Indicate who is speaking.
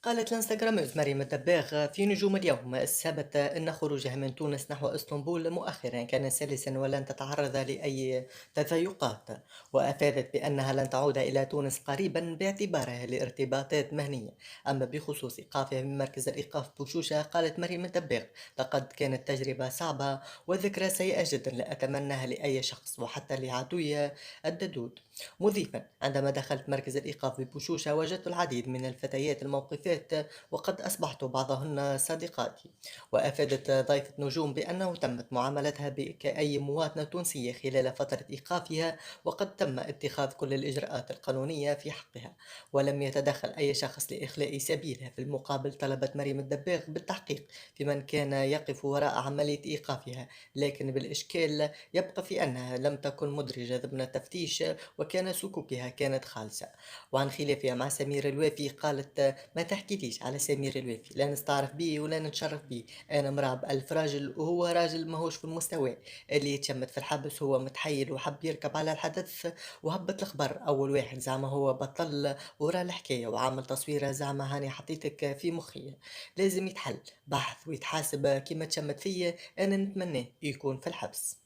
Speaker 1: قالت الانستغراميز مريم الدباغ في نجوم اليوم: ثبت أن خروجها من تونس نحو اسطنبول مؤخرا كان سلسا ولن تتعرض لأي تضيقات، وأفادت بأنها لن تعود إلى تونس قريبا باعتبارها لارتباطات مهنية. أما بخصوص إيقافها من مركز الإيقاف بوشوشة، قالت مريم الدباغ: لقد كانت تجربة صعبة وذكرى سيئة جدا، لا أتمناها لأي شخص وحتى لعدوي الددود. مضيفا: عندما دخلت مركز الإيقاف ببوشوشة وجدت العديد من الفتيات الموقفات وقد أصبحت بعضهن صديقاتي. وأفادت ضيفة نجوم بأنه تمت معاملتها كأي مواطنة تونسية خلال فترة إيقافها، وقد تم اتخاذ كل الإجراءات القانونية في حقها، ولم يتدخل أي شخص لإخلاء سبيلها. في المقابل طلبت مريم الدباغ بالتحقيق في من كان يقف وراء عملية إيقافها، لكن بالإشكال يبقى في أنها لم تكن مدرجة ضمن التفتيش وكان سكوكها كانت خالصة. وعن خلافها مع سمير الوافي قالت: ما تحكيليش على سمير الوافي، لا نستعرف بيه ولا نتشرف بيه، أنا امرأة بألف راجل وهو راجل ماهوش في المستوى. اللي يتشمت في الحبس هو متحيل وحب يركب على الحدث وهبط الخبر أول واحد، زعما هو بطل ورا الحكاية وعامل تصويرة زعما هاني حطيتك في مخي. لازم يتحل بحث ويتحاسب كيما تشمت فيا، أنا نتمناه يكون في الحبس.